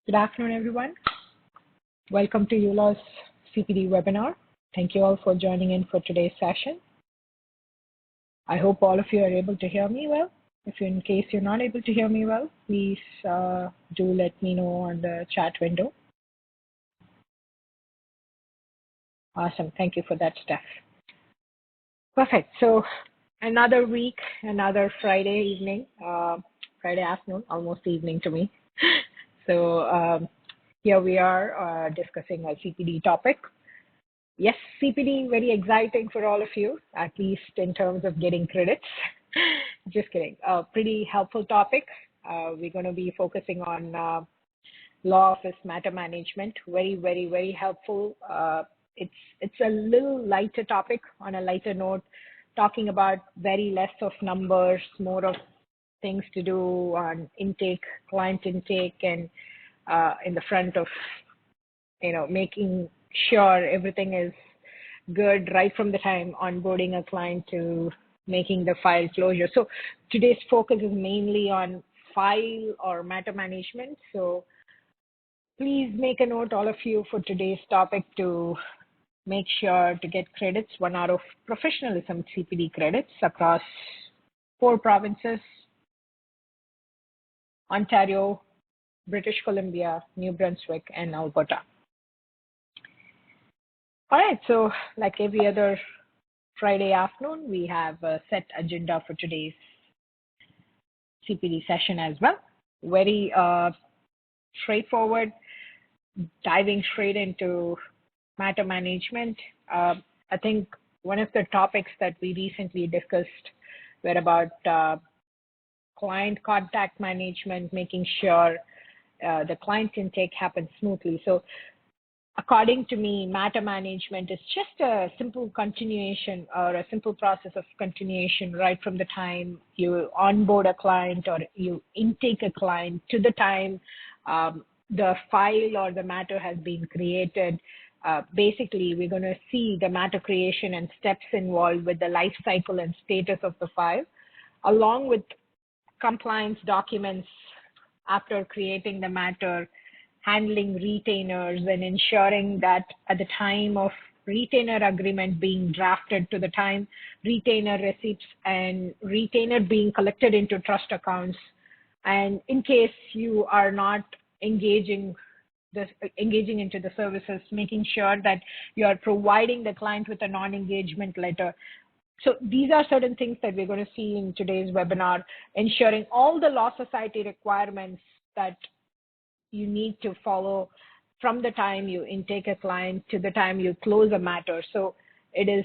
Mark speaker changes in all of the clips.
Speaker 1: Good afternoon, everyone. Welcome to uLaw's CPD webinar. Thank you all for joining in for today's session. I hope all of you are able to hear me well. If in case you're not able to hear me well, please do let me know on the chat window. Awesome. Thank you for that, Steph. Perfect. So another week, another Friday evening, Friday afternoon, almost evening to me. So here we are discussing a CPD topic. Yes, CPD, very exciting for all of you, at least in terms of getting credits. Just kidding. Pretty helpful topic. We're going to be focusing on law office matter management. Very helpful. It's a little lighter topic on a lighter note, talking about very less of numbers, more of things to do on intake, client intake, and in the front of, making sure everything is good right from the time onboarding a client to making the file closure. So today's focus is mainly on file or matter management. So please make a note, all of you, for today's topic to make sure to get credits, 1 hour of professionalism CPD credits across 4 provinces: Ontario, British Columbia, New Brunswick, and Alberta. All right, so like every other Friday afternoon, we have a set agenda for today's CPD session as well. Very straightforward, diving straight into matter management. I think one of the topics that we recently discussed were about client contact management, making sure the client intake happens smoothly. So according to me, matter management is just a simple continuation or a simple process of continuation right from the time you onboard a client or you intake a client to the time the file or the matter has been created. Basically, we're going to see the matter creation and steps involved with the life cycle and status of the file, along with compliance documents after creating the matter, handling retainers, and ensuring that at the time of retainer agreement being drafted to the time retainer receipts and retainer being collected into trust accounts. And in case you are not engaging into the services, making sure that you are providing the client with a non-engagement letter. So these are certain things that we're going to see in today's webinar, ensuring all the law society requirements that you need to follow from the time you intake a client to the time you close a matter. So it is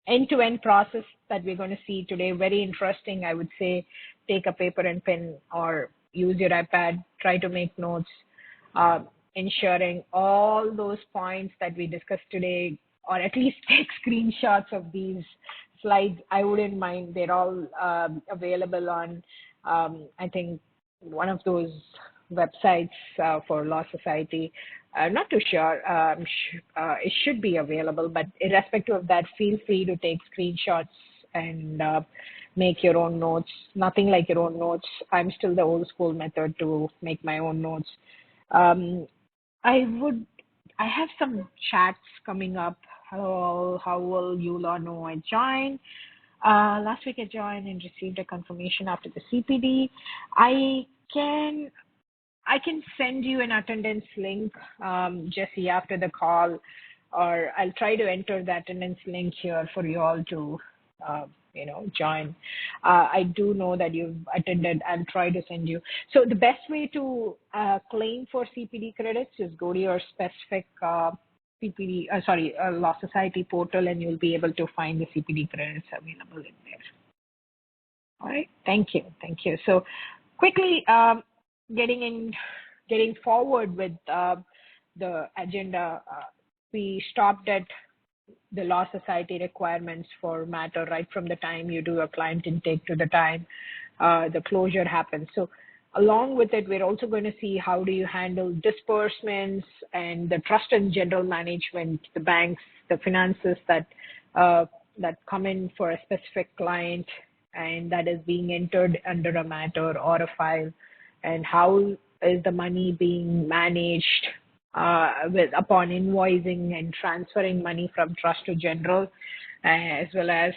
Speaker 1: end-to-end process that we're going to see today. Very interesting, I would say. Take a paper and pen or use your iPad, try to make notes, ensuring all those points that we discussed today, or at least take screenshots of these slides. I wouldn't mind. They're all available on, I think, one of those websites for Law Society. I'm not too sure. It should be available, but irrespective of that, feel free to take screenshots and make your own notes. Nothing like your own notes. I'm still the old school method to make my own notes. I have some chats coming up. Hello, how will uLaw know I joined? Last week I joined and received a confirmation after the CPD. I can send you an attendance link, Jesse, after the call, or I'll try to enter the attendance link here for you all to, join. I do know that you've attended. I'll try to send you. So the best way to claim for CPD credits is go to your specific Law Society portal, and you'll be able to find the CPD credits available in there. All right. Thank you. So quickly, getting forward with the agenda, we stopped at the Law Society requirements for matter right from the time you do a client intake to the time the closure happens. So along with it, we're also going to see how do you handle disbursements and the trust and general management, the banks, the finances that come in for a specific client and that is being entered under a matter or a file, and how is the money being managed upon invoicing and transferring money from trust to general, as well as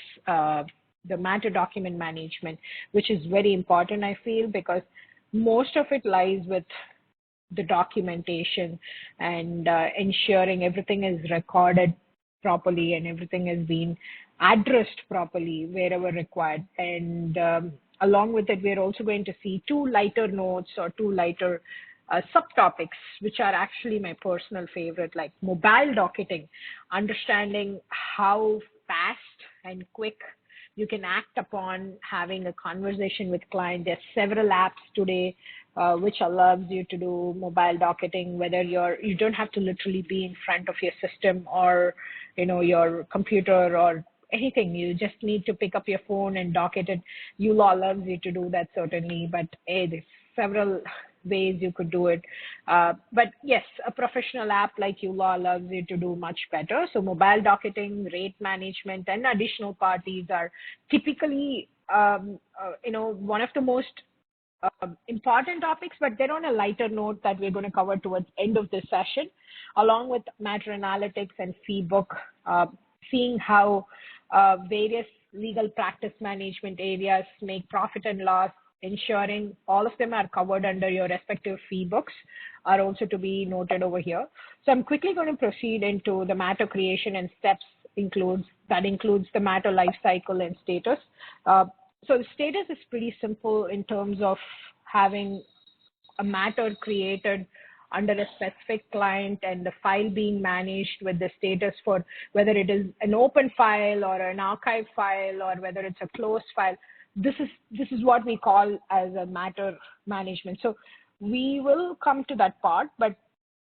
Speaker 1: the matter document management, which is very important, I feel, because most of it lies with the documentation and ensuring everything is recorded properly and everything has been addressed properly wherever required. And along with it, we're also going to see two lighter notes or two lighter subtopics, which are actually my personal favorite, like mobile docketing, understanding how fast and quick you can act upon having a conversation with client. There's several apps today which allows you to do mobile docketing, whether you don't have to literally be in front of your system or your computer or anything. You just need to pick up your phone and docket it. uLaw allows you to do that, certainly, but there's several ways you could do it. But yes, a professional app like uLaw allows you to do much better. So mobile docketing, rate management, and additional parties are typically, one of the most important topics, but they're on a lighter note that we're going to cover towards end of this session, along with matter analytics and fee book, seeing how various legal practice management areas make profit and loss, ensuring all of them are covered under your respective fee books are also to be noted over here. So I'm quickly going to proceed into the matter creation and steps includes the matter life cycle and status. So the status is pretty simple in terms of having a matter created under a specific client and the file being managed with the status for whether it is an open file or an archive file or whether it's a closed file. This is what we call as a matter management. So we will come to that part, but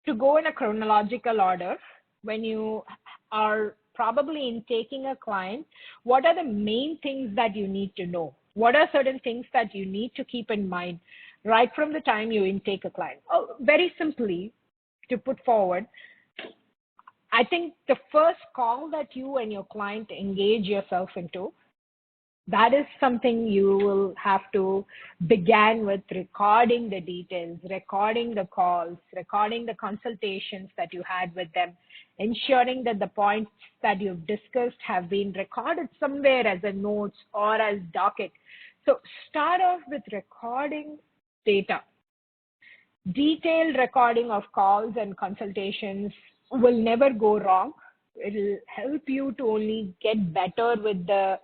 Speaker 1: to go in a chronological order, when you are probably intaking a client, what are the main things that you need to know? What are certain things that you need to keep in mind right from the time you intake a client? Oh, very simply, to put forward, I think the first call that you and your client engage yourself into, that is something you will have to begin with recording the details, recording the calls, recording the consultations that you had with them, ensuring that the points that you've discussed have been recorded somewhere as a notes or as docket. So start off with recording data. Detailed recording of calls and consultations will never go wrong. It will help you to only get better with the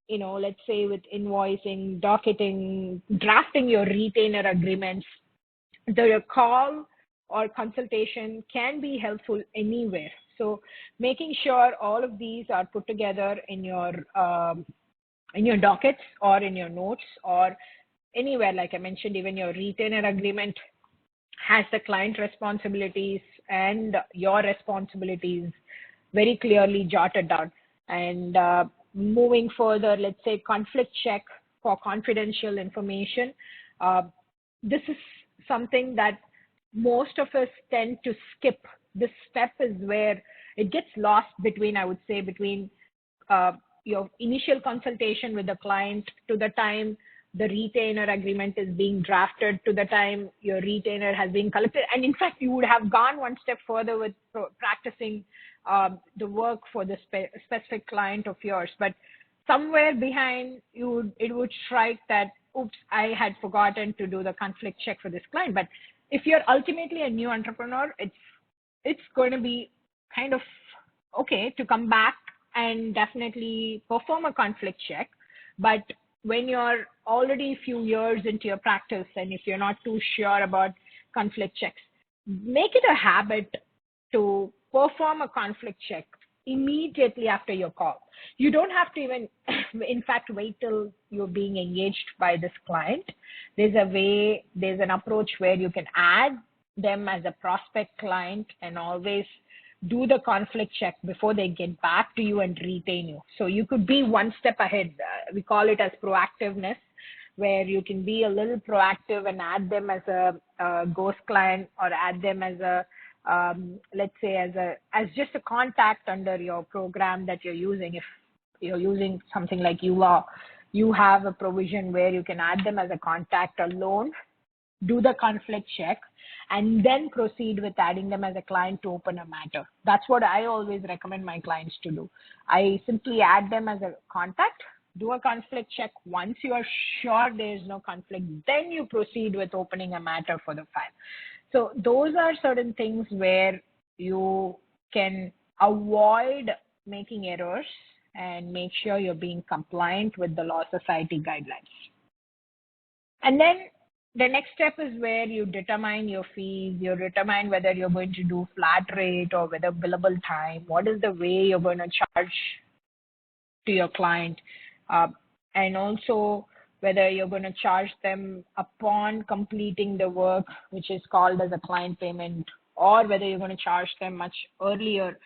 Speaker 1: let's say with invoicing, docketing, drafting your retainer agreements. The call or consultation can be helpful anywhere. So making sure all of these are put together in your dockets or in your notes or anywhere, like I mentioned, even your retainer agreement has the client responsibilities and your responsibilities very clearly jotted down. And moving further, let's say conflict check for confidential information. This is something that most of us tend to skip. This step is where it gets lost between your initial consultation with the client to the time the retainer agreement is being drafted, to the time your retainer has been collected. And in fact, you would have gone one step further with practicing the work for the specific client of yours. But somewhere behind it would strike that, oops, I had forgotten to do the conflict check for this client. But if you're ultimately a new entrepreneur, it's going to be kind of okay to come back and definitely perform a conflict check. But when you're already a few years into your practice and if you're not too sure about conflict checks, make it a habit to perform a conflict check immediately after your call. You don't have to even, in fact, wait till you're being engaged by this client. There's an approach where you can add them as a prospect client and always do the conflict check before they get back to you and retain you. So you could be one step ahead. We call it as proactiveness, where you can be a little proactive and add them as a ghost client or add them as a let's say as just a contact under your program that you're using. If you're using something like uLaw, you have a provision where you can add them as a contact alone do the conflict check, and then proceed with adding them as a client to open a matter. That's what I always recommend my clients to do. I simply add them as a contact, do a conflict check. Once you are sure there is no conflict, then you proceed with opening a matter for the file. So those are certain things where you can avoid making errors and make sure you're being compliant with the Law Society guidelines. And then the next step is where you determine your fees. You determine whether you're going to do flat rate or whether billable time. What is the way you're going to charge to your client? And also whether you're going to charge them upon completing the work, which is called as a client payment, or whether you're going to charge them much earlier,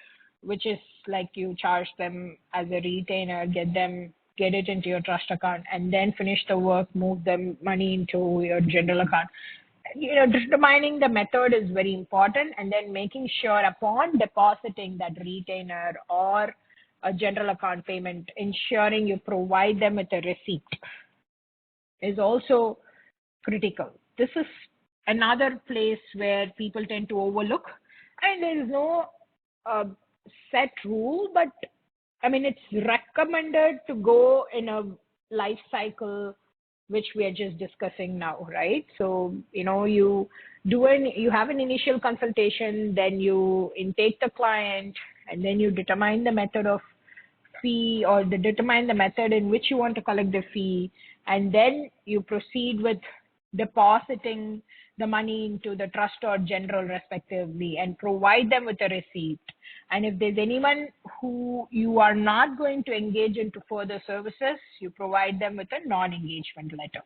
Speaker 1: which is like you charge them as a retainer, get it into your trust account, and then finish the work, move the money into your general account. Determining the method is very important, and then making sure upon depositing that retainer or a general account payment, ensuring you provide them with a receipt is also critical. This is another place where people tend to overlook, and there is no set rule, but I mean, it's recommended to go in a life cycle, which we are just discussing now, right? So, you have an initial consultation, then you intake the client, and then you determine the method of fee, or determine the method in which you want to collect the fee, and then you proceed with depositing the money into the trust or general respectively, and provide them with a receipt. And if there's anyone who you are not going to engage into further services, you provide them with a non-engagement letter.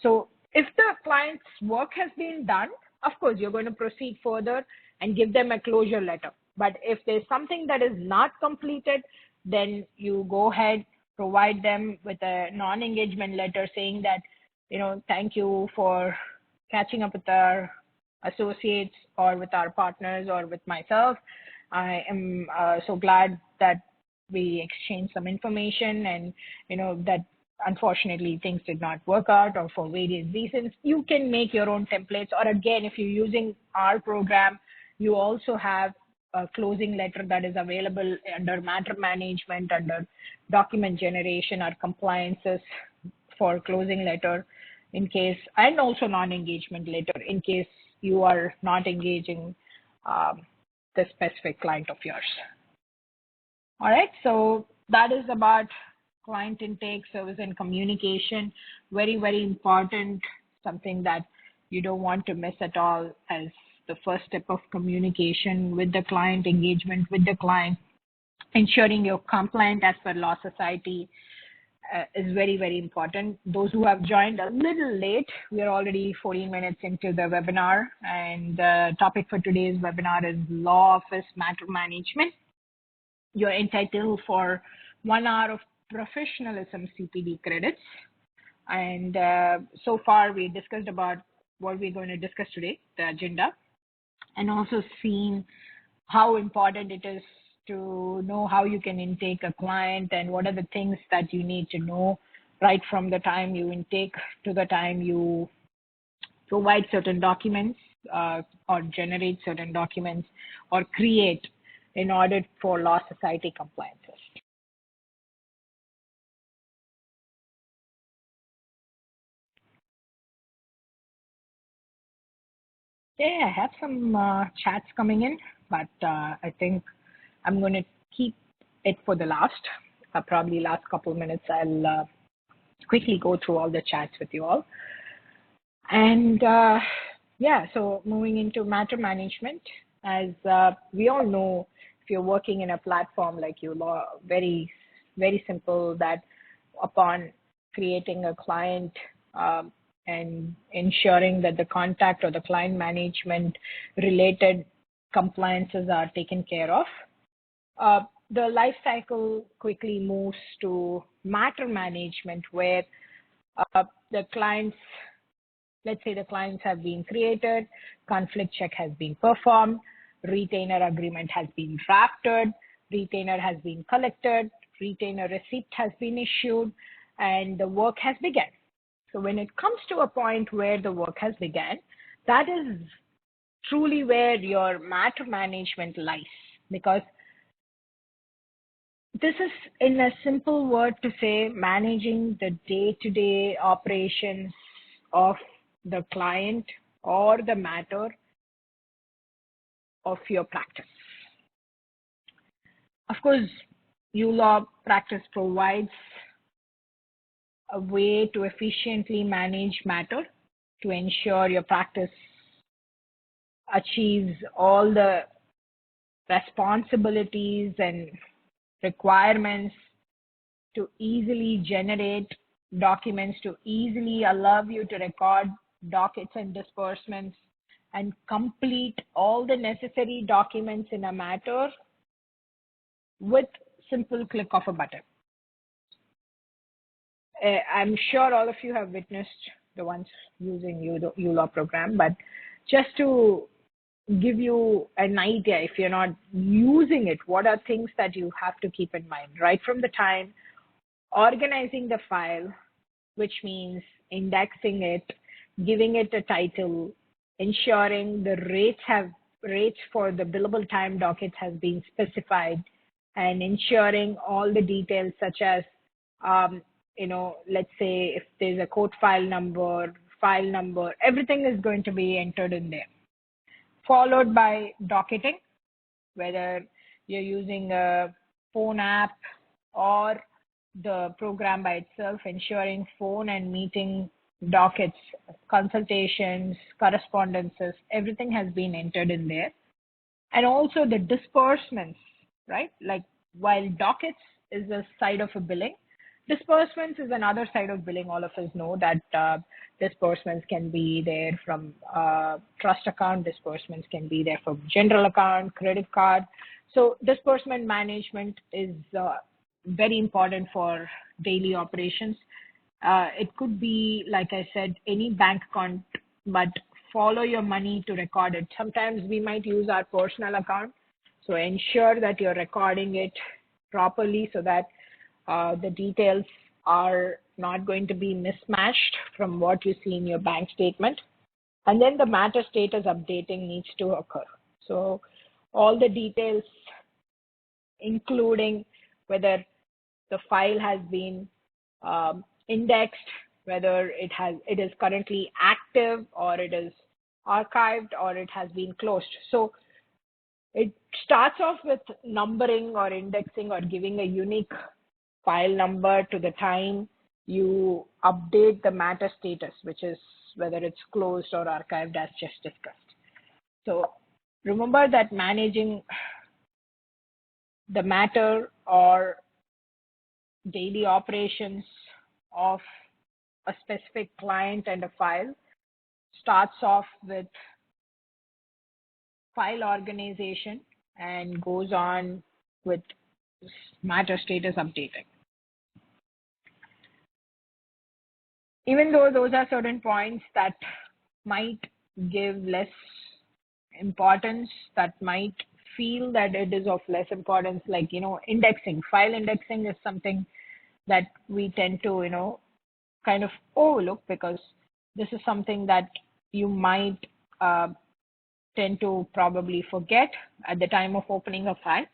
Speaker 1: So if the client's work has been done, of course, you're going to proceed further and give them a closure letter. But if there's something that is not completed, then you go ahead, provide them with a non-engagement letter saying that, thank you for catching up with our associates or with our partners or with myself. I am so glad that we exchanged some information, and, that unfortunately things did not work out, or for various reasons. You can make your own templates, or again, if you're using our program, you also have a closing letter that is available under matter management, under document generation or compliances for closing letter in case, and also non-engagement letter in case you are not engaging the specific client of yours. All right, so that is about client intake, service, and communication. Very, very important, something that you don't want to miss at all as the first step of communication with the client, engagement with the client, ensuring you're compliant as per Law Society is very, very important. Those who have joined a little late, we are already 14 minutes into the webinar, and the topic for today's webinar is Law Office Matter Management. You're entitled for 1 hour of professionalism CPD credits. And so far, we discussed about what we're going to discuss today, the agenda, and also seen how important it is to know how you can intake a client and what are the things that you need to know right from the time you intake to the time you provide certain documents or generate certain documents or create in order for Law Society compliances. Yeah, I have some chats coming in, but I think I'm going to keep it for the last, probably last couple of minutes. I'll quickly go through all the chats with you all. And yeah, so moving into matter management, as we all know, if you're working in a platform like uLaw, very, very simple that upon creating a client and ensuring that the contact or the client management related compliances are taken care of, the life cycle quickly moves to matter management, where the clients, let's say the clients have been created, conflict check has been performed, retainer agreement has been drafted, retainer has been collected, retainer receipt has been issued, and the work has begun. So when it comes to a point where the work has begun, that is truly where your matter management lies, because this is, in a simple word to say, managing the day-to-day operations of the client or the matter of your practice. Of course, uLawPractice provides a way to efficiently manage matter to ensure your practice achieves all the responsibilities and requirements to easily generate documents, to easily allow you to record dockets and disbursements and complete all the necessary documents in a matter with simple click of a button. I'm sure all of you have witnessed the ones using uLaw program, but just to give you an idea, if you're not using it, what are things that you have to keep in mind? Right from the time organizing the file, which means indexing it, giving it a title, ensuring the rates for the billable time dockets has been specified, and ensuring all the details such as, let's say if there's a court file number, everything is going to be entered in there. Followed by docketing, whether you're using a phone app or the program by itself, ensuring phone and meeting dockets, consultations, correspondences, everything has been entered in there. And also the disbursements, right? Like while dockets is a side of a billing, disbursements is another side of billing. All of us know that disbursements can be there from trust account, disbursements can be there from general account, credit card. So disbursement management is very important for daily operations. It could be, like I said, any bank account, but follow your money to record it. Sometimes we might use our personal account. So ensure that you're recording it properly so that the details are not going to be mismatched from what you see in your bank statement. And then the matter status updating needs to occur. So all the details, including whether the file has been indexed, whether it is currently active or it is archived or it has been closed. So it starts off with numbering or indexing or giving a unique file number to the time you update the matter status, which is whether it's closed or archived, as just discussed. So remember that managing the matter or daily operations of a specific client and a file starts off with file organization and goes on with matter status updating. Even though those are certain points that might give less importance, that might feel that it is of less importance, like, indexing. File indexing is something that we tend to, kind of overlook, because this is something that you might tend to probably forget at the time of opening a file,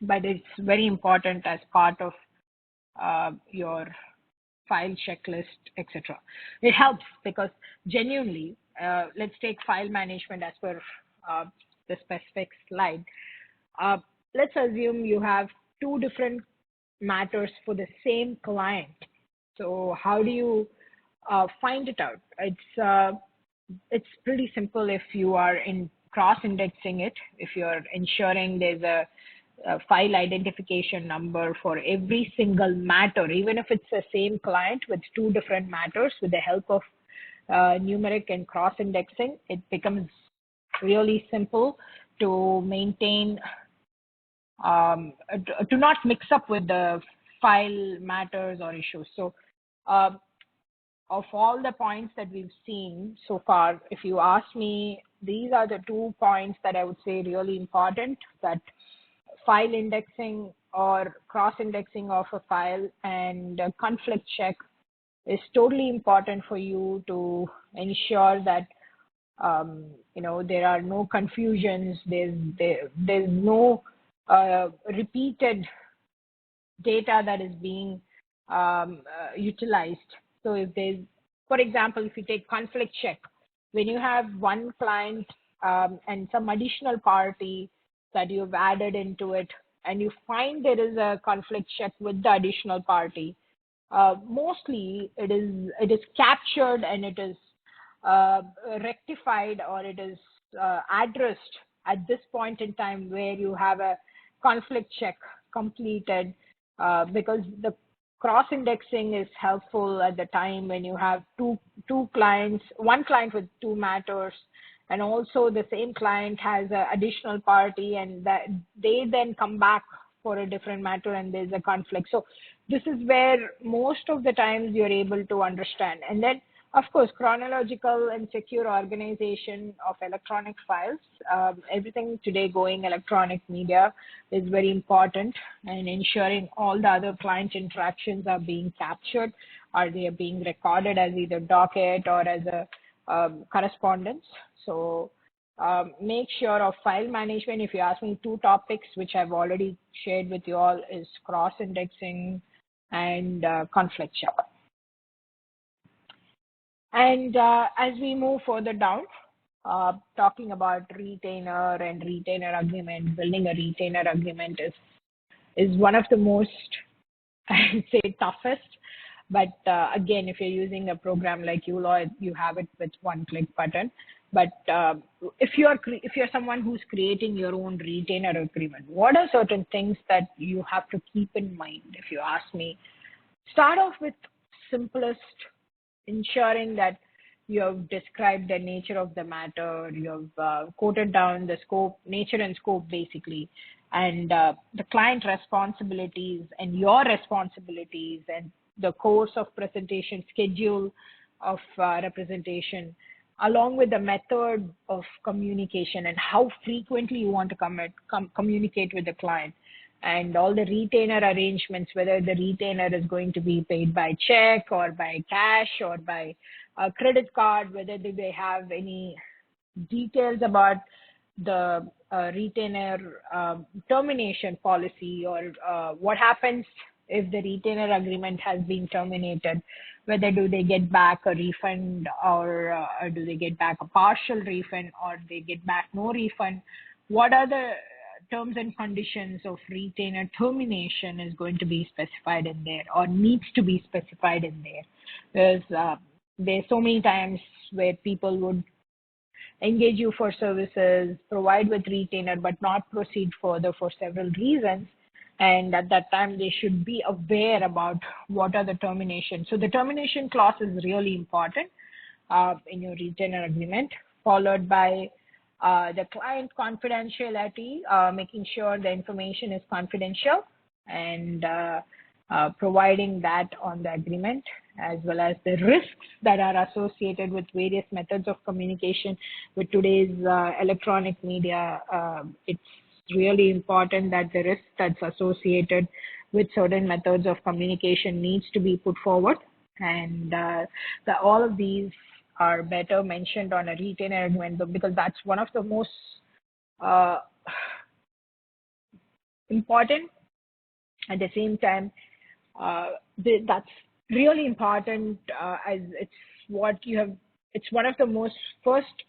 Speaker 1: but it's very important as part of your file checklist, etc. It helps because genuinely, let's take file management as per the specific slide. Let's assume you have two different matters for the same client. So how do you find it out? It's pretty simple if you are cross-indexing it, if you're ensuring there's a file identification number for every single matter, even if it's the same client with two different matters. With the help of numeric and cross-indexing, it becomes really simple to maintain, to not mix up with the file matters or issues. So of all the points that we've seen so far, if you ask me, these are the 2 points that I would say really important, that file indexing or cross-indexing of a file and conflict check is totally important for you to ensure that there are no confusions. There's no repeated data that is being utilized. So if there's, for example, if you take conflict check, when you have one client and some additional party that you've added into it, and you find there is a conflict check with the additional party, mostly it is captured and it is rectified, or it is addressed at this point in time where you have a conflict check completed, because the cross indexing is helpful at the time when you have two clients, one client with two matters, and also the same client has an additional party, and that they then come back for a different matter and there's a conflict. So this is where most of the times you're able to understand. And then, of course, chronological and secure organization of electronic files. Everything today going electronic media is very important, and ensuring all the other client interactions are being captured, or they are being recorded as either docket or as a correspondence. So make sure of file management. If you ask me, two topics which I've already shared with you all is cross-indexing and conflict check. And as we move further down, talking about retainer and retainer agreement, building a retainer agreement is one of the most, I'd say, toughest. But again, if you're using a program like uLaw, you have it with one-click button. But if you're someone who's creating your own retainer agreement, what are certain things that you have to keep in mind? If you ask me, start off with simplest, ensuring that you have described the nature of the matter, you have quoted down the scope, nature and scope basically, and the client responsibilities and your responsibilities, and the course of presentation, schedule of representation, along with the method of communication and how frequently you want to communicate with the client, and all the retainer arrangements, whether the retainer is going to be paid by check or by cash or by a credit card, whether they have any details about the retainer termination policy, or what happens if the retainer agreement has been terminated, whether do they get back a refund, or do they get back a partial refund, or they get back no refund. What are the terms and conditions of retainer termination is going to be specified in there, or needs to be specified in there. Because there's so many times where people would engage you for services, provide with retainer, but not proceed further for several reasons. And at that time, they should be aware about what are the terminations. So the termination clause is really important in your retainer agreement, followed by the client confidentiality, making sure the information is confidential, and providing that on the agreement, as well as the risks that are associated with various methods of communication. With today's electronic media, it's really important that the risk that's associated with certain methods of communication needs to be put forward, and all of these are better mentioned on a retainer agreement, because that's one of the most important. At the same time, that's really important, as it's what you have. It's one of the most first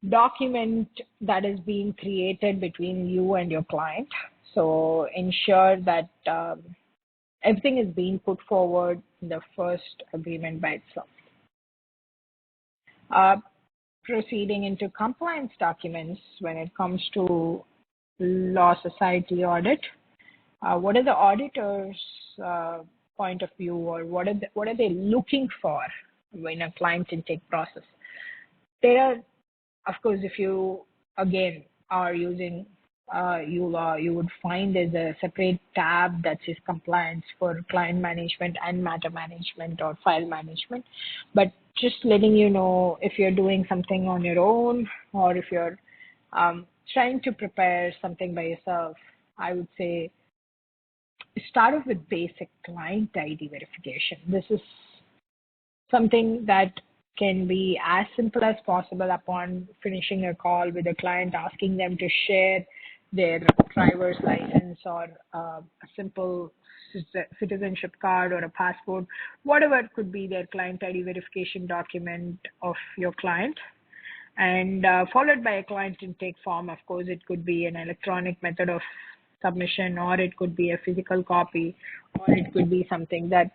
Speaker 1: document that is being created between you and your client. So ensure that everything is being put forward in the first agreement by itself. Proceeding into compliance documents, when it comes to law society audit, what are the auditors' point of view, or what are they looking for in a client intake process? There are, of course, if you again are using uLaw, you would find there's a separate tab that says compliance for client management and matter management or file management. But just letting you know, if you're doing something on your own, or if you're trying to prepare something by yourself, I would say start off with basic client ID verification. This is something that can be as simple as possible upon finishing a call with a client, asking them to share their driver's license or a simple citizenship card or a passport, whatever it could be, their client ID verification document of your client, and followed by a client intake form. Of course, it could be an electronic method of submission, or it could be a physical copy, or it could be something that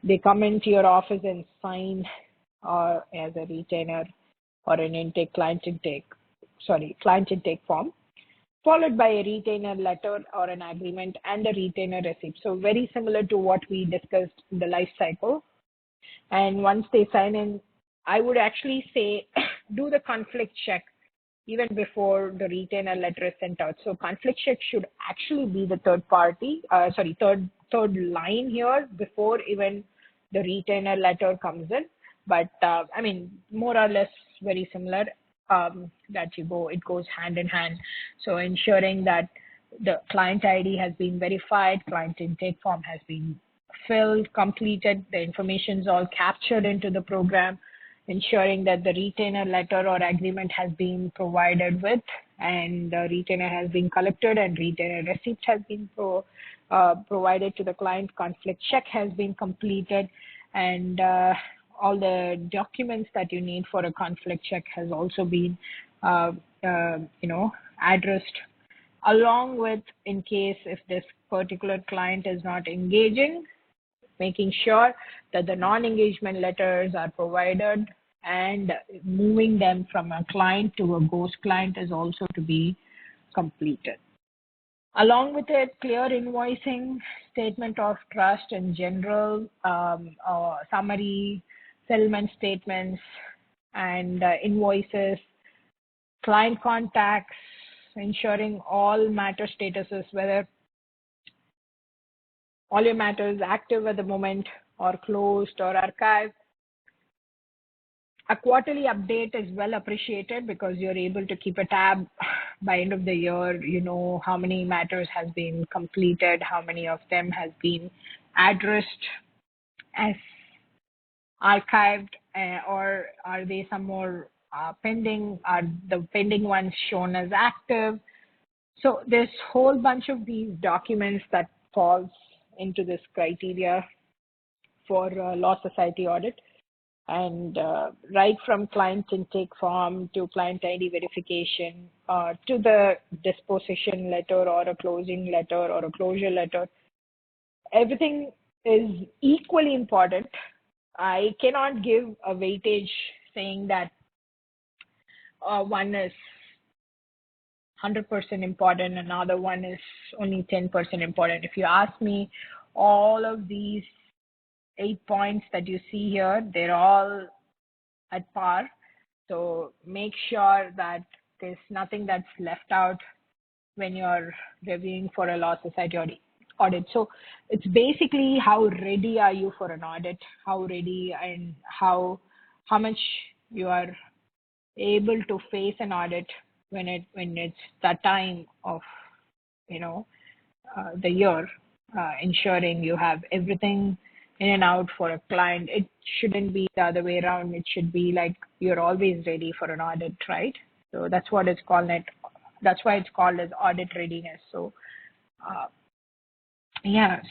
Speaker 1: they come into your office and sign as a retainer, or an client intake form, followed by a retainer letter or an agreement and a retainer receipt. So very similar to what we discussed in the life cycle. And once they sign in, I would actually say do the conflict check even before the retainer letter is sent out. So conflict check should actually be the third line here before even the retainer letter comes in. But I mean, more or less very similar, it goes hand in hand. So ensuring that the client ID has been verified, client intake form has been filled, completed, the information is all captured into the program, ensuring that the retainer letter or agreement has been provided with, and the retainer has been collected, and retainer receipt has been provided to the client, conflict check has been completed, and all the documents that you need for a conflict check has also been addressed, along with, in case if this particular client is not engaging, making sure that the non-engagement letters are provided, and moving them from a client to a ghost client is also to be completed. Along with it, clear invoicing, statement of trust in general, summary, settlement statements, and invoices, client contacts, ensuring all matter statuses, whether all your matters active at the moment or closed or archived. A quarterly update is well appreciated because you're able to keep a tab by end of the year. You know how many matters has been completed, how many of them has been addressed as archived, or are they some more pending? Are the pending ones shown as active? So there's whole bunch of these documents that falls into this criteria for Law Society audit. And right from client intake form to client ID verification to the disposition letter or a closing letter or a closure letter, everything is equally important. I cannot give a weightage saying that one is 100% important, another one is only 10% important. If you ask me, all of these 8 points that you see here, they're all at par. So make sure that there's nothing that's left out when you're reviewing for a Law Society audit. So it's basically how ready are you for an audit, how ready and how much you are able to face an audit when it's that time of the year, ensuring you have everything in and out for a client. It shouldn't be the other way around. It should be like you're always ready for an audit, right? So that's what it's called. That's why it's called as audit readiness. So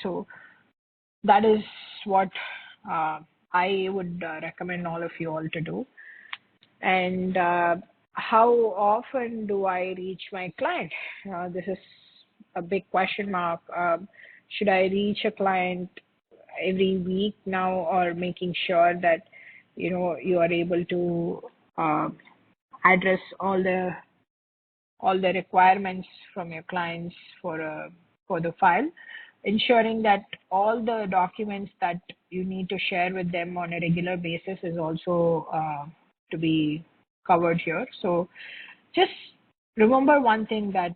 Speaker 1: so that is what I would recommend all of you all to do. And how often do I reach my client? This is a big question mark. Should I reach a client every week now, or making sure that you are able to address all the requirements from your clients for the file, ensuring that all the documents that you need to share with them on a regular basis is also to be covered here. So just remember one thing, that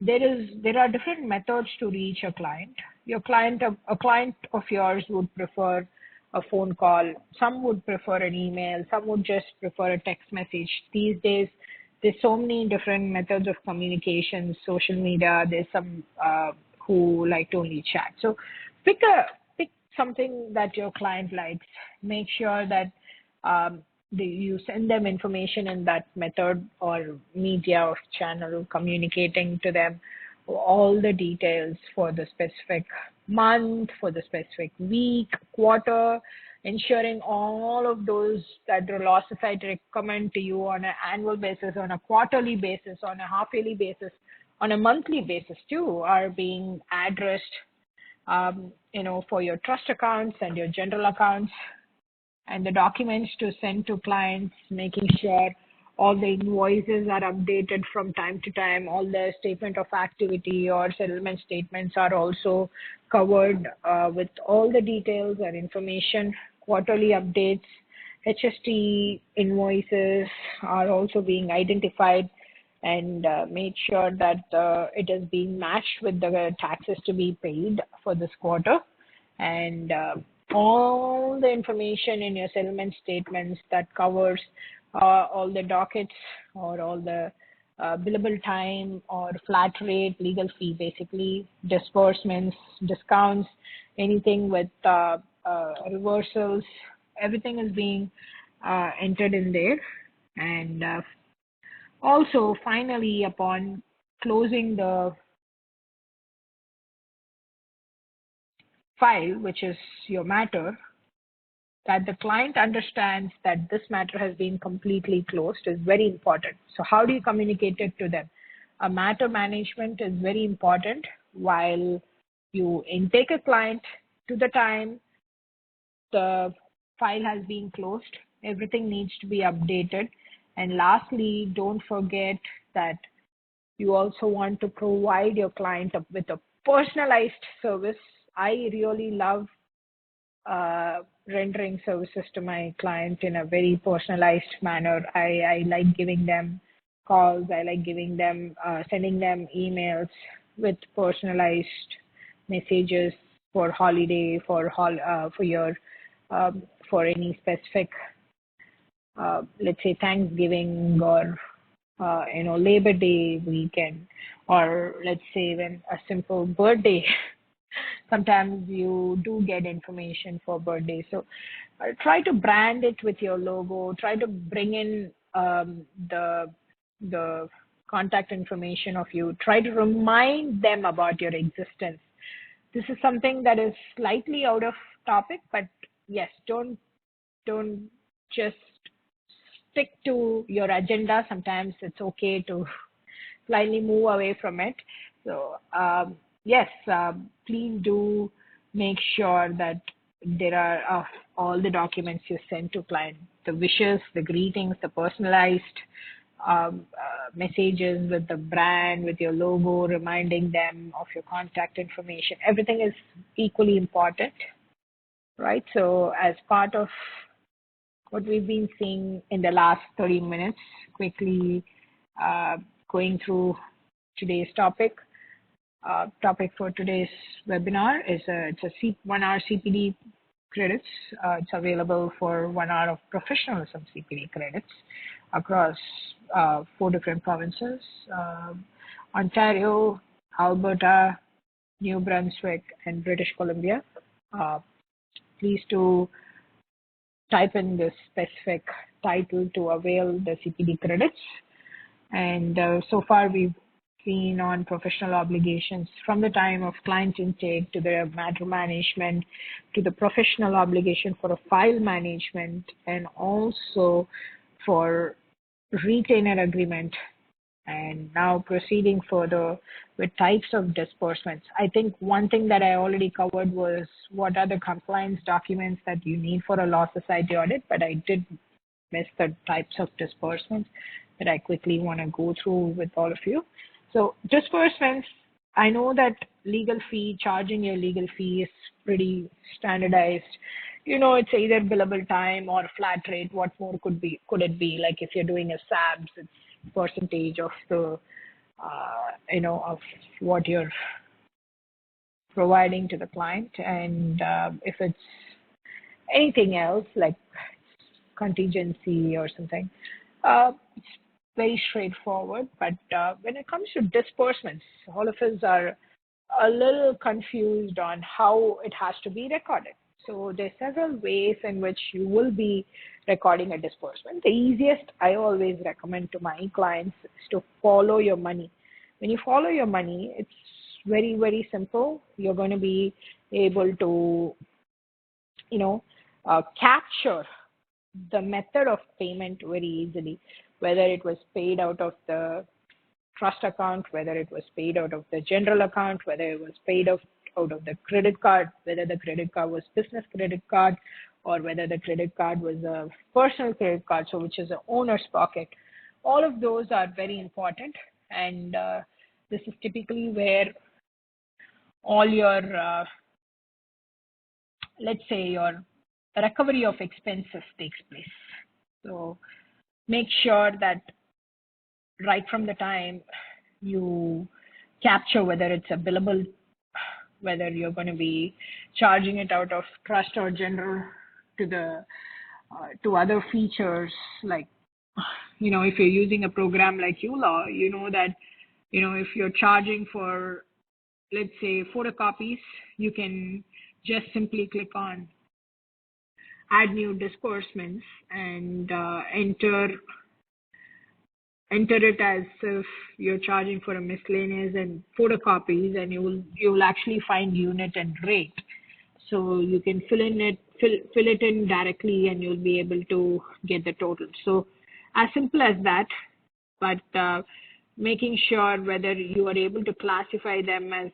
Speaker 1: there are different methods to reach a client. A client of yours would prefer a phone call. Some would prefer an email. Some would just prefer a text message. These days, there's so many different methods of communication, social media. There's some who like to only chat. So pick something that your client likes. Make sure that you send them information in that method or media or channel, communicating to them all the details for the specific month, for the specific week, quarter, ensuring all of those that the law society recommend to you on an annual basis, on a quarterly basis, on a half-yearly basis, on a monthly basis too, are being addressed, for your trust accounts and your general accounts, and the documents to send to clients, making sure all the invoices are updated from time to time, all the statement of activity or settlement statements are also covered with all the details and information, quarterly updates, HST invoices are also being identified and made sure that it is being matched with the taxes to be paid for this quarter. And all the information in your settlement statements that covers all the dockets or all the billable time or flat rate, legal fee, basically, disbursements, discounts, anything with reversals, everything is being entered in there. And also, finally, upon closing the file, which is your matter, that the client understands that this matter has been completely closed is very important. So how do you communicate it to them? A matter management is very important while you intake a client to the time the file has been closed. Everything needs to be updated. And lastly, don't forget that you also want to provide your client with a personalized service. I really love rendering services to my client in a very personalized manner. I like giving them calls. I like giving them, sending them emails with personalized messages for holiday, for your, for any specific, let's say Thanksgiving or Labor Day weekend, or let's say when a simple birthday. Sometimes you do get information for birthday. So try to brand it with your logo. Try to bring in the contact information of you. Try to remind them about your existence. This is something that is slightly out of topic, but yes, don't just stick to your agenda. Sometimes it's okay to slightly move away from it. So yes, please do make sure that there are all the documents you send to client, the wishes, the greetings, the personalized messages with the brand, with your logo, reminding them of your contact information. Everything is equally important, right? So as part of what we've been seeing in the last 30 minutes, quickly going through today's topic. Topic for today's webinar is it's a 1 hour CPD credits. It's available for 1 hour of professionalism CPD credits across 4 different provinces: Ontario, Alberta, New Brunswick, and British Columbia. Please do type in the specific title to avail the CPD credits. And so far we've seen on professional obligations from the time of client intake to the matter management to the professional obligation for a file management, and also for retainer agreement, and now proceeding further with types of disbursements. I think one thing that I already covered was what are the compliance documents that you need for a law society audit, but I did miss the types of disbursements that I quickly want to go through with all of you. So disbursements, I know that legal fee, charging your legal fee is pretty standardized. It's either billable time or flat rate. What more could it be? Like if you're doing a SABS, it's percentage of the, of what you're providing to the client. And if it's anything else like contingency or something, it's very straightforward. But when it comes to disbursements, all of us are a little confused on how it has to be recorded. So there's several ways in which you will be recording a disbursement. The easiest I always recommend to my clients is to follow your money. When you follow your money, it's very, very simple. You're going to be able to, capture the method of payment very easily, whether it was paid out of the trust account, whether it was paid out of the general account, whether it was paid out of the credit card, whether the credit card was business credit card, or whether the credit card was a personal credit card, so which is an owner's pocket. All of those are very important, and this is typically where all your, let's say, your recovery of expenses takes place. So make sure that right from the time you capture whether it's a billable, whether you're going to be charging it out of trust or general to the to other features, like if you're using a program like uLaw, you know that if you're charging for, let's say, photocopies, you can just simply click on add new disbursements and enter it as if you're charging for a miscellaneous and photocopies, and you will actually find unit and rate. So you can fill it in directly, and you'll be able to get the total. So as simple as that, but making sure whether you are able to classify them as,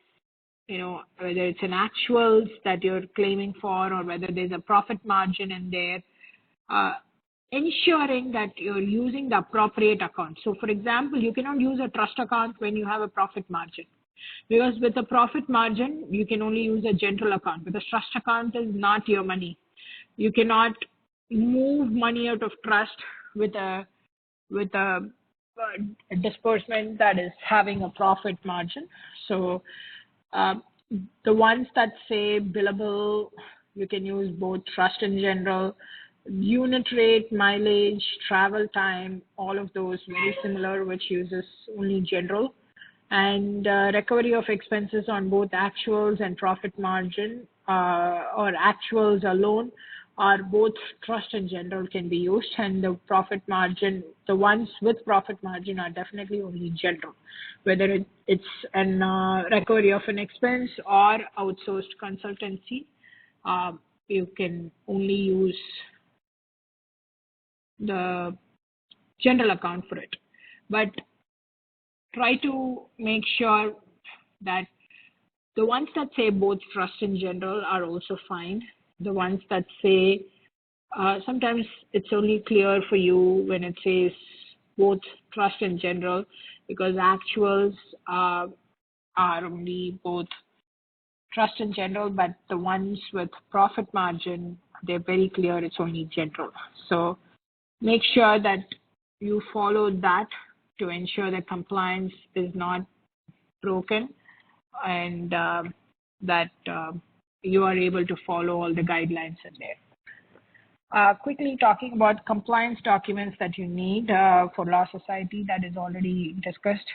Speaker 1: whether it's an actuals that you're claiming for, or whether there's a profit margin in there, ensuring that you're using the appropriate account. So for example, you cannot use a trust account when you have a profit margin, because with a profit margin, you can only use a general account, because trust account is not your money. You cannot move money out of trust with a disbursement that is having a profit margin. So the ones that say billable, you can use both trust and general. Unit rate, mileage, travel time, all of those very similar, which uses only general. And recovery of expenses on both actuals and profit margin, or actuals alone, or both trust and general can be used. And the profit margin, the ones with profit margin are definitely only general, whether it's an recovery of an expense or outsourced consultancy. You can only use the general account for it. But try to make sure that the ones that say both trust and general are also fine. The ones that say, sometimes it's only clear for you when it says both trust and general, because actuals are only both trust and general, but the ones with profit margin, they're very clear it's only general. So make sure that you follow that to ensure that compliance is not broken, and that you are able to follow all the guidelines in there. Quickly talking about compliance documents that you need for Law Society, that is already discussed.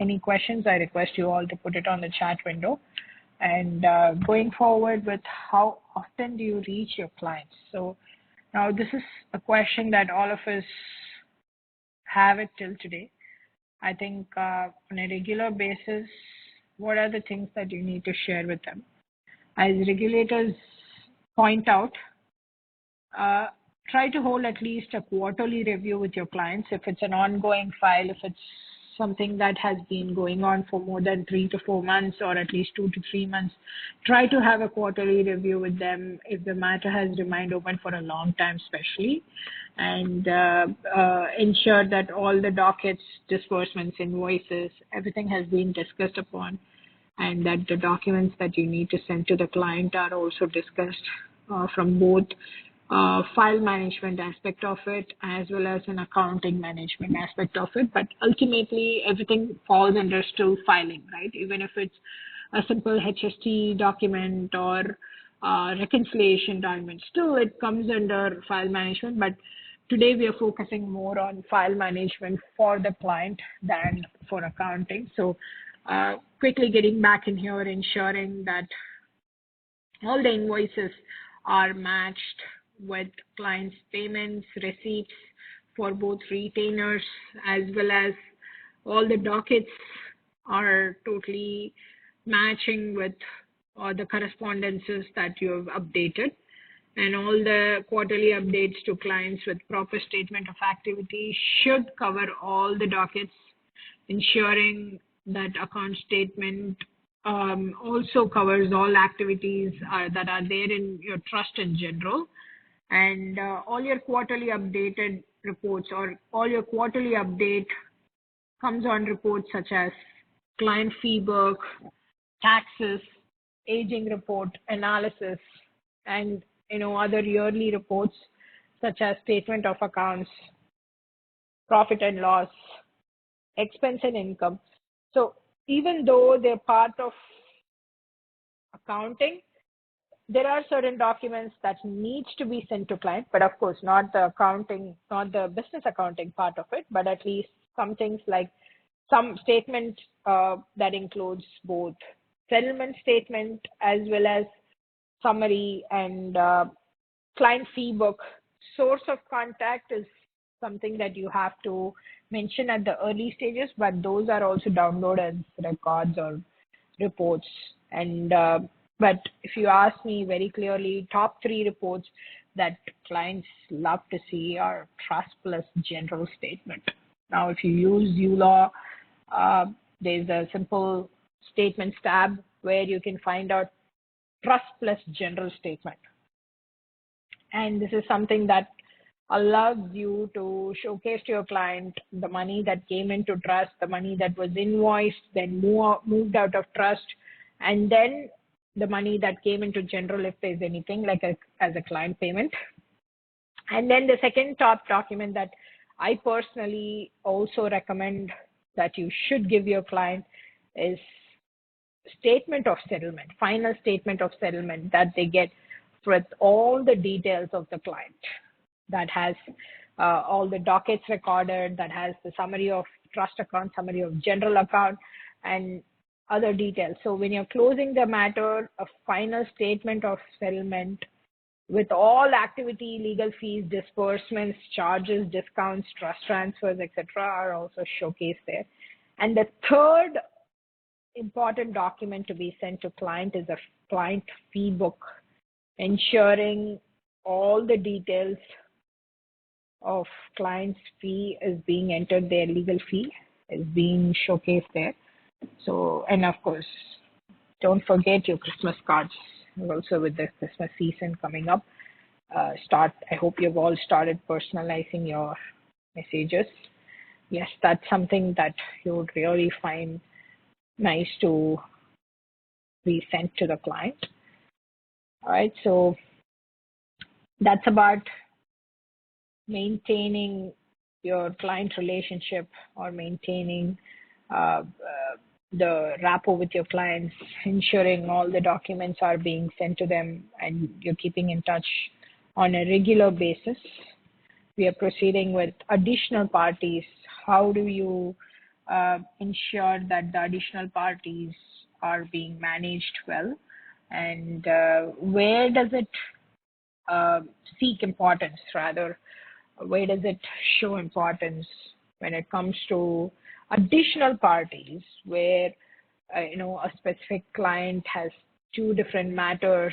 Speaker 1: Any questions, I request you all to put it on the chat window. And going forward with how often do you reach your clients? So now this is a question that all of us have it till today. I think on a regular basis, what are the things that you need to share with them? As regulators point out, try to hold at least a quarterly review with your clients. If it's an ongoing file, if it's something that has been going on for more than 3 to 4 months, or at least 2 to 3 months, try to have a quarterly review with them if the matter has remained open for a long time, especially, and ensure that all the dockets, disbursements, invoices, everything has been discussed upon, and that the documents that you need to send to the client are also discussed from both file management aspect of it as well as an accounting management aspect of it. But ultimately, everything falls under still filing, right? Even if it's a simple HST document or reconciliation document, still it comes under file management. But today we are focusing more on file management for the client than for accounting. So quickly getting back in here, ensuring that all the invoices are matched with clients' payments, receipts for both retainers, as well as all the dockets are totally matching with the correspondences that you have updated. And all the quarterly updates to clients with proper statement of activity should cover all the dockets, ensuring that account statement also covers all activities that are there in your trust in general. And all your quarterly updated reports, or all your quarterly update comes on reports such as client fee book, taxes, aging report analysis, and other yearly reports such as statement of accounts, profit and loss, expense and income. So even though they're part of accounting, there are certain documents that needs to be sent to client, but of course not the accounting, not the business accounting part of it, but at least some things like some statement that includes both settlement statement as well as summary and client fee book. Source of contact is something that you have to mention at the early stages, but those are also downloaded as records or reports. And but if you ask me very clearly, top 3 reports that clients love to see are trust plus general statement. Now, if you use uLaw, there's a simple statements tab where you can find out trust plus general statement. And this is something that allows you to showcase to your client the money that came into trust, the money that was invoiced, then moved out of trust, and then the money that came into general if there's anything like as a client payment. And then the second top document that I personally also recommend that you should give your client is statement of settlement, final statement of settlement that they get with all the details of the client, that has all the dockets recorded, that has the summary of trust account, summary of general account, and other details. So when you're closing the matter, a final statement of settlement with all activity, legal fees, disbursements, charges, discounts, trust transfers, etc., are also showcased there. And the third important document to be sent to client is a client fee book, ensuring all the details of client's fee is being entered there, legal fee is being showcased there. So, and of course, don't forget your Christmas cards. Also, with the Christmas season coming up, I hope you've all started personalizing your messages. Yes, that's something that you would really find nice to be sent to the client. All right, so that's about maintaining your client relationship or maintaining the rapport with your clients, ensuring all the documents are being sent to them and you're keeping in touch on a regular basis. We are proceeding with additional parties. How do you ensure that the additional parties are being managed well? And where does it seek importance, rather? Where does it show importance when it comes to additional parties where a specific client has 2 different matters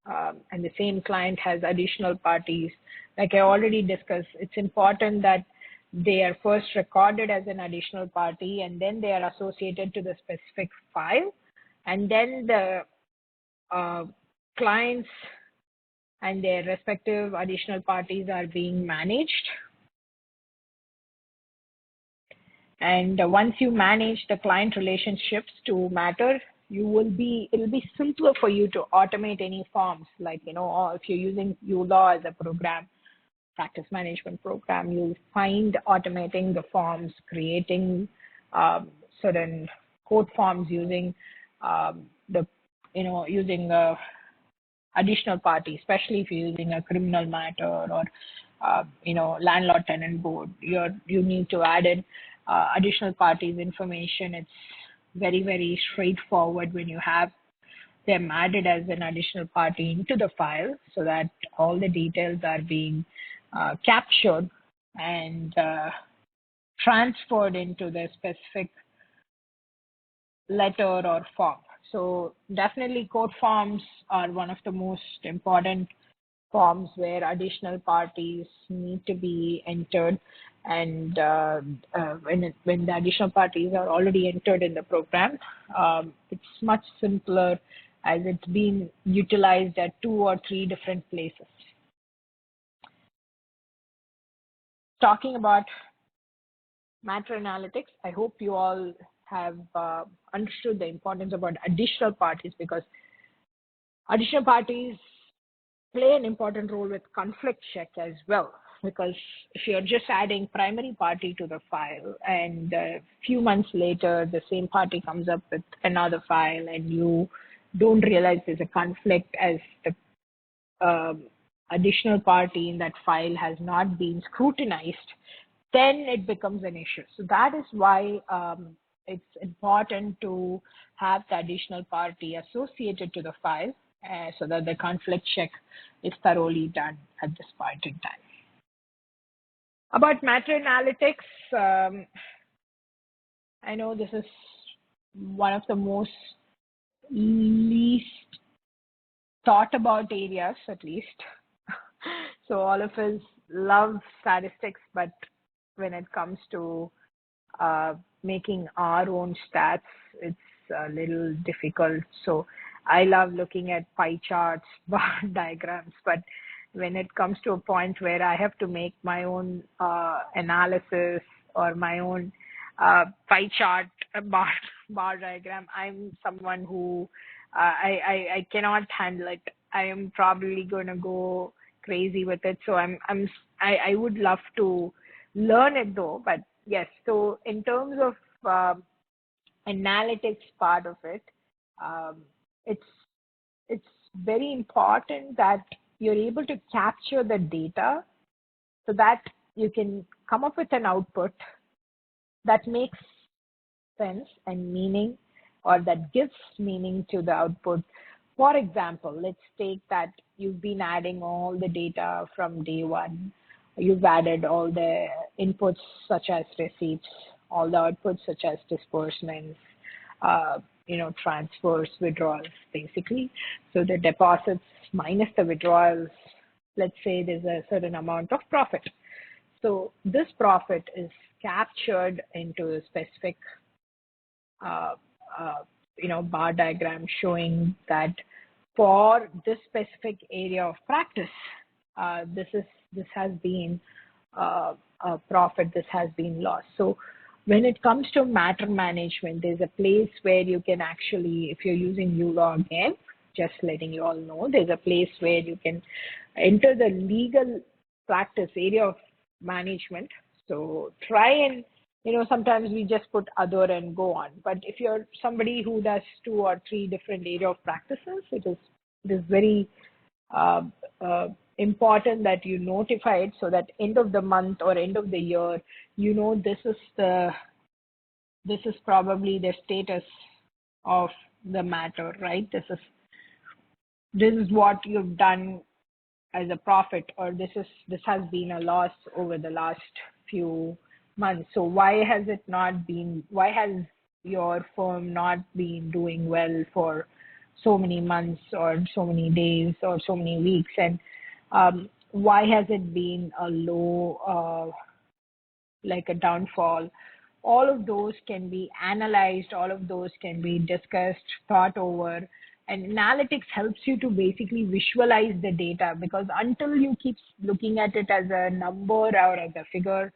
Speaker 1: and the same client has additional parties? Like I already discussed, it's important that they are first recorded as an additional party and then they are associated to the specific file, and then the clients and their respective additional parties are being managed. And once you manage the client relationships to matter, it'll be simpler for you to automate any forms. Like, or if you're using uLaw as a program, practice management program, you'll find automating the forms, creating certain code forms using using additional parties, especially if you're using a criminal matter or landlord tenant board. You need to add in additional parties information. It's very, very straightforward when you have them added as an additional party into the file so that all the details are being captured and transferred into the specific letter or form. So definitely code forms are one of the most important forms where additional parties need to be entered. And when the additional parties are already entered in the program, it's much simpler as it's been utilized at 2 or 3 different places. Talking about matter analytics, I hope you all have understood the importance about additional parties, because additional parties play an important role with conflict check as well. Because if you're just adding primary party to the file and a few months later the same party comes up with another file and you don't realize there's a conflict as the additional party in that file has not been scrutinized, then it becomes an issue. So that is why it's important to have the additional party associated to the file so that the conflict check is thoroughly done at this point in time. About matter analytics, I know this is one of the most least thought about areas, at least. So all of us love statistics, but when it comes to making our own stats, it's a little difficult. So I love looking at pie charts, bar diagrams, but when it comes to a point where I have to make my own analysis or my own pie chart, bar diagram, I'm someone who I cannot handle it. I am probably going to go crazy with it. So I would love to learn it though. But yes, so in terms of analytics part of it, it's very important that you're able to capture the data so that you can come up with an output that makes sense and meaning, or that gives meaning to the output. For example, let's take that you've been adding all the data from day one. You've added all the inputs such as receipts, all the outputs such as disbursements, transfers, withdrawals, basically. So the deposits minus the withdrawals, let's say there's a certain amount of profit. So this profit is captured into a specific bar diagram showing that for this specific area of practice, this has been a profit, this has been loss. So when it comes to matter management, there's a place where you can actually, if you're using uLaw again, just letting you all know, there's a place where you can enter the legal practice area of management. So try and, sometimes we just put other and go on. But if you're somebody who does 2 or 3 different area of practices, it is very important that you notify it so that end of the month or end of the year, this is probably the status of the matter, right? This is what you've done as a profit, or this has been a loss over the last few months. So why has your firm not been doing well for so many months or so many days or so many weeks, and why has it been a low, like a downfall? All of those can be analyzed, all of those can be discussed, thought over, and analytics helps you to basically visualize the data, because until you keep looking at it as a number or as a figure,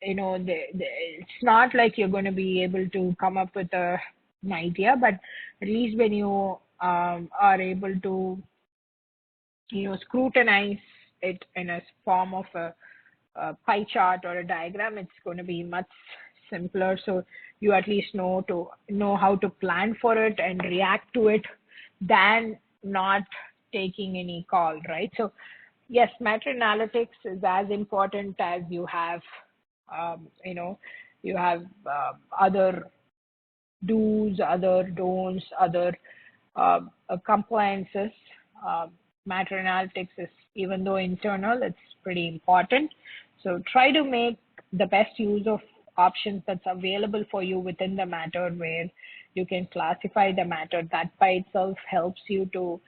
Speaker 1: it's not like you're going to be able to come up with an idea. But at least when you are able to scrutinize it in a form of a pie chart or a diagram, it's going to be much simpler. So you at least know how to plan for it and react to it than not taking any call, right? So yes, matter analytics is as important as you have other do's, other don'ts, other compliances. Uh, Matter analytics is, even though internal, it's pretty important. So try to make the best use of options that's available for you within the matter, where you can classify the matter. That by itself helps you to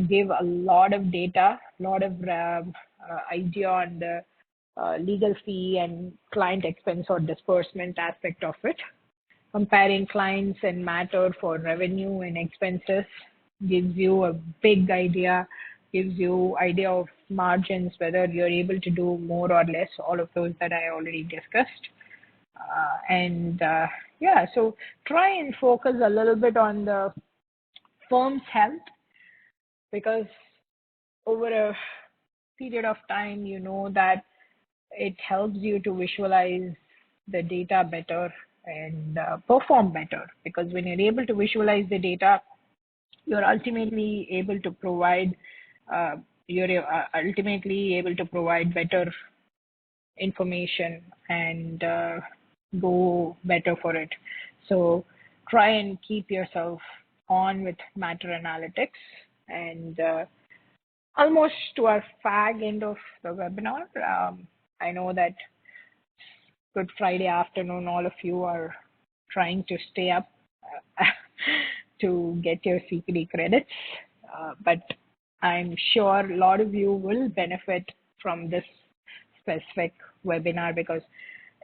Speaker 1: give a lot of data, a lot of idea on the legal fee and client expense or disbursement aspect of it. Comparing clients and matter for revenue and expenses gives you a big idea, gives you idea of margins, whether you're able to do more or less, all of those that I already discussed. Yeah, so try and focus a little bit on the firm's health, because over a period of time, you know that it helps you to visualize the data better and perform better. Because when you're able to visualize the data, you're ultimately able to provide better information and go better for it. So try and keep yourself on with matter analytics. And almost to our fag end of the webinar. I know that Good Friday afternoon, all of you are trying to stay up to get your CPD credits, but I'm sure a lot of you will benefit from this specific webinar, because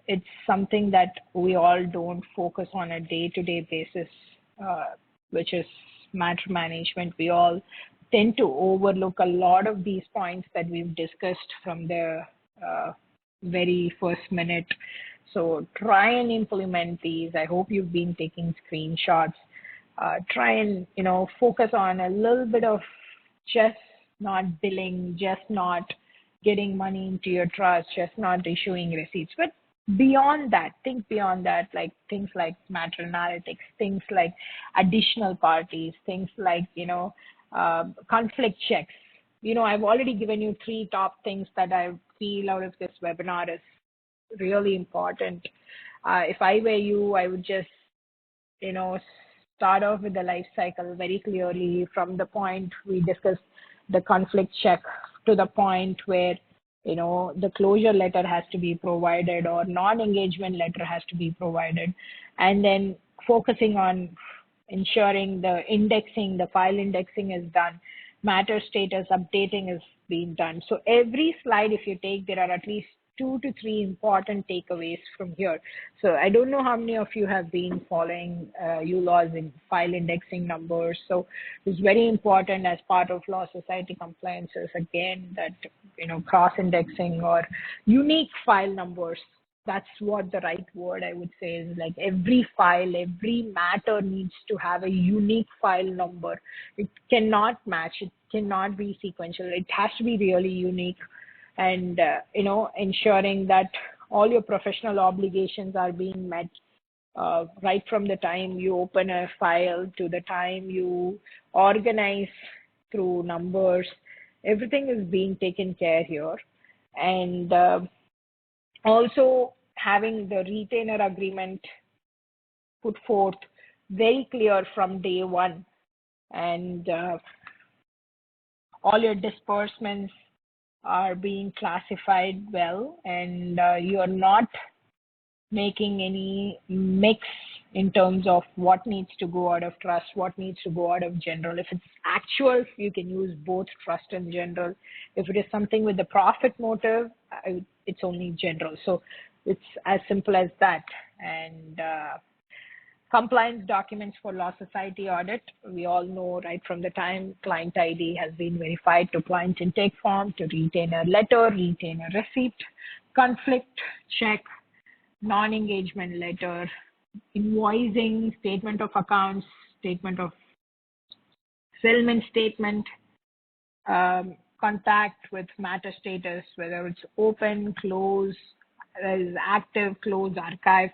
Speaker 1: it's something that we all don't focus on a day-to-day basis, which is matter management. We all tend to overlook a lot of these points that we've discussed from the very first minute. So try and implement these. I hope you've been taking screenshots. Try and, focus on a little bit of just not billing, just not getting money into your trust, just not issuing receipts. But beyond that, think beyond that, like things like matter analytics, things like additional parties, things like, conflict checks. I've already given you 3 top things that I feel out of this webinar is really important. If I were you, I would just, start off with the life cycle very clearly from the point we discussed the conflict check to the point where, the closure letter has to be provided or non-engagement letter has to be provided. And then focusing on ensuring the indexing, the file indexing is done, matter status updating is being done. So every slide, if you take, there are at least 2 to 3 important takeaways from here. So I don't know how many of you have been following uLaw's in file indexing numbers. So it's very important as part of Law Society compliances, again, that, cross-indexing or unique file numbers. That's what the right word I would say is. Like every file, every matter needs to have a unique file number. It cannot match. It cannot be sequential. It has to be really unique. And, ensuring that all your professional obligations are being met right from the time you open a file to the time you organize through numbers. Everything is being taken care here. And also having the retainer agreement put forth very clear from day one. And all your disbursements are being classified well, and you're not making any mix in terms of what needs to go out of trust, what needs to go out of general. If it's actual, you can use both trust and general. If it is something with the profit motive, it's only general. So it's as simple as that. And compliance documents for Law Society audit. We all know right from the time client ID has been verified to client intake form to retainer letter, retainer receipt, conflict check, non-engagement letter, invoicing, statement of accounts, statement of settlement statement, contact with matter status, whether it's open, close, is active, close, archive.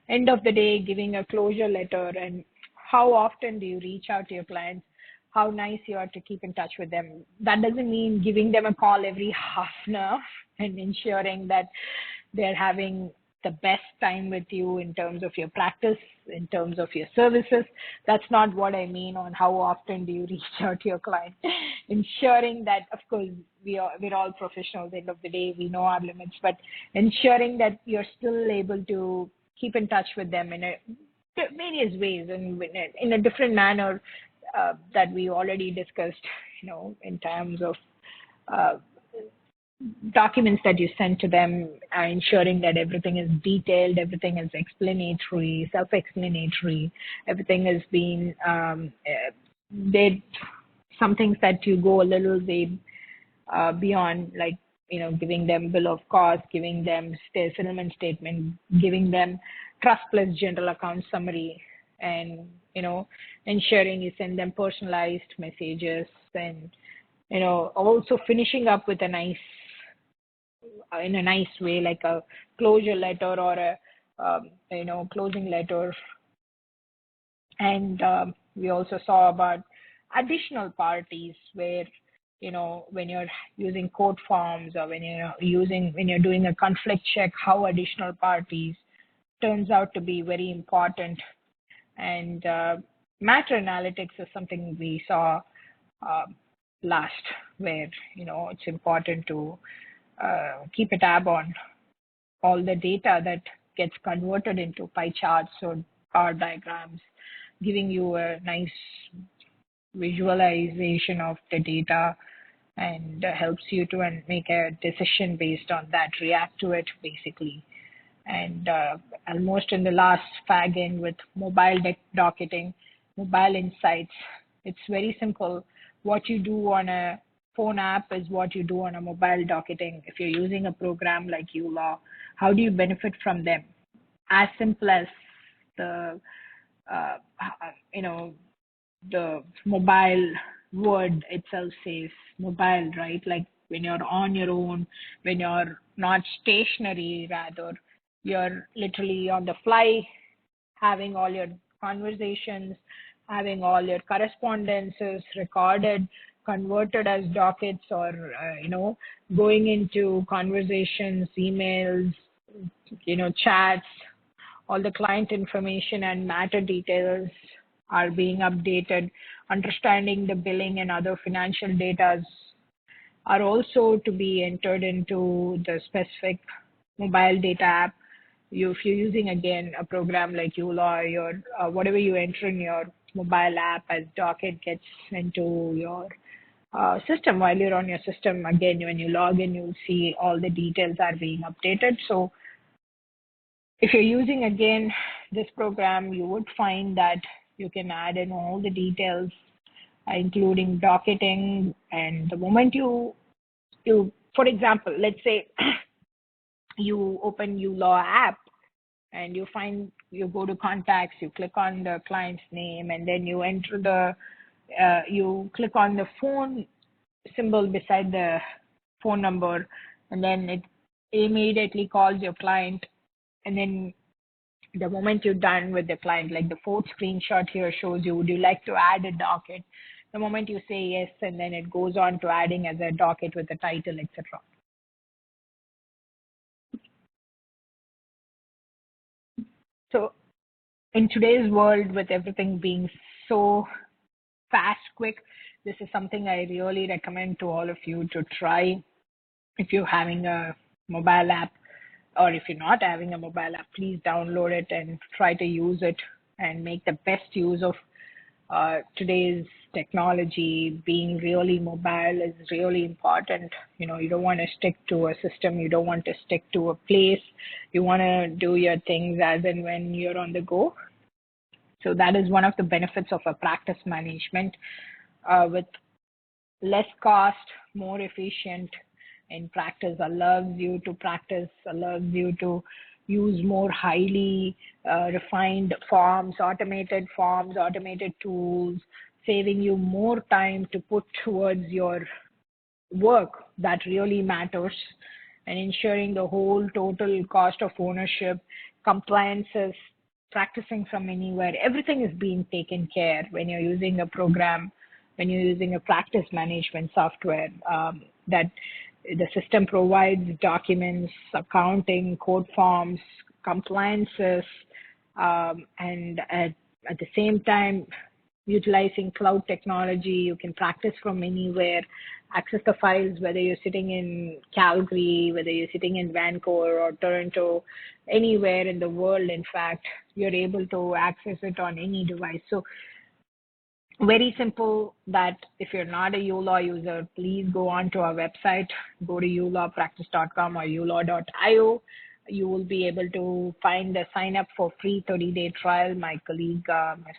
Speaker 1: End of the day, giving a closure letter, and how often do you reach out to your clients, how nice you are to keep in touch with them. That doesn't mean giving them a call every half an hour and ensuring that they're having the best time with you in terms of your practice, in terms of your services. That's not what I mean on how often do you reach out to your client. Ensuring that, of course, we're all professionals at the end of the day, we know our limits, but ensuring that you're still able to keep in touch with them in various ways and in a different manner that we already discussed, in terms of documents that you send to them, ensuring that everything is detailed, everything is explanatory, self-explanatory, everything has been did some things that you go a little bit beyond, like giving them bill of cost, giving them settlement statement, giving them trust plus general account summary, and ensuring you send them personalized messages, and also finishing up with in a nice way, like a closure letter or a closing letter. And we also saw about additional parties where when you're using code forms, or when you're doing a conflict check, how additional parties turns out to be very important. And matter analytics is something we saw last, where it's important to keep a tab on all the data that gets converted into pie charts or bar diagrams, giving you a nice visualization of the data, and helps you to make a decision based on that, react to it basically. And almost in the last fag end with mobile docketing, mobile insights, it's very simple. What you do on a phone app is what you do on a mobile docketing. If you're using a program like uLaw, how do you benefit from them? As simple as the the mobile word itself says mobile, right? Like when you're on your own, when you're not stationary, rather you're literally on the fly, having all your conversations, having all your correspondences recorded, converted as dockets, or going into conversations, emails, chats. All the client information and matter details are being updated. Understanding the billing and other financial data are also to be entered into the specific mobile data app. If you're using, again, a program like uLaw, whatever you enter in your mobile app as docket gets into your system. While you're on your system, again, when you log in, you'll see all the details are being updated. So if you're using, again, this program, you would find that you can add in all the details, including docketing. And the moment you, for example, let's say you open uLaw app and you go to contacts, you click on the client's name, and then you enter you click on the phone symbol beside the phone number, and then it immediately calls your client. And then the moment you're done with the client, like the fourth screenshot here shows you, would you like to add a docket? The moment you say yes, and then it goes on to adding as a docket with a title, etc. So in today's world, with everything being so fast, quick, this is something I really recommend to all of you to try. If you're having a mobile app, or if you're not having a mobile app, please download it and try to use it and make the best use of today's technology. Being really mobile is really important. You don't want to stick to a system. You don't want to stick to a place. You want to do your things as and when you're on the go. So that is one of the benefits of a practice management, with less cost, more efficient in practice, allows you to practice, allows you to use more highly refined forms, automated tools, saving you more time to put towards your work that really matters, and ensuring the whole total cost of ownership, compliances, practicing from anywhere, everything is being taken care when you're using a program, when you're using a practice management software that the system provides documents, accounting, code forms, compliances, and at the same time, utilizing cloud technology. You can practice from anywhere, access the files, whether you're sitting in Calgary, whether you're sitting in Vancouver or Toronto, anywhere in the world. In fact, you're able to access it on any device. So very simple that if you're not a uLaw user, please go on to our website, go to uLawPractice.com or uLaw.io. You will be able to find the sign up for free 30-day trial. My colleague,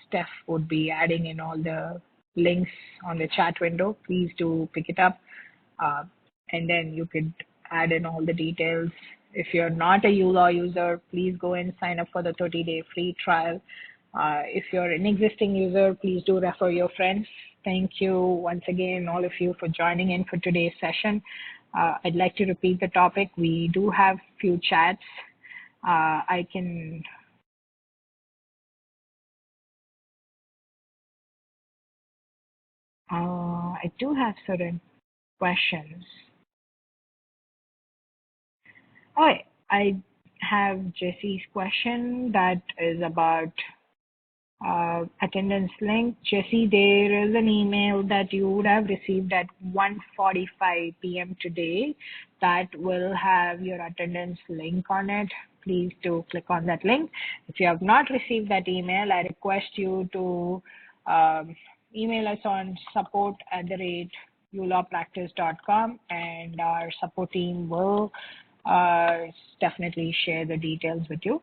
Speaker 1: Steph, would be adding in all the links on the chat window. Please do pick it up. And then you could add in all the details. If you're not a uLaw user, please go and sign up for the 30-day free trial. If you're an existing user, please do refer your friends. Thank you once again, all of you, for joining in for today's session. I'd like to repeat the topic. We do have few chats. I do have certain questions. All right, I have Jesse's question that is about attendance link. Jesse, there is an email that you would have received at 1:45 p.m. today that will have your attendance link on it. Please do click on that link. If you have not received that email, I request you to email us on support@uLawPractice.com, and our support team will definitely share the details with you.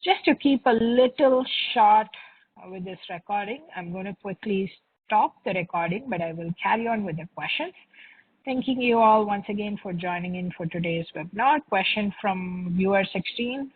Speaker 1: Just to keep a little short with this recording, I'm going to quickly stop the recording, but I will carry on with the questions. Thanking you all once again for joining in for today's webinar. Question from viewer 16.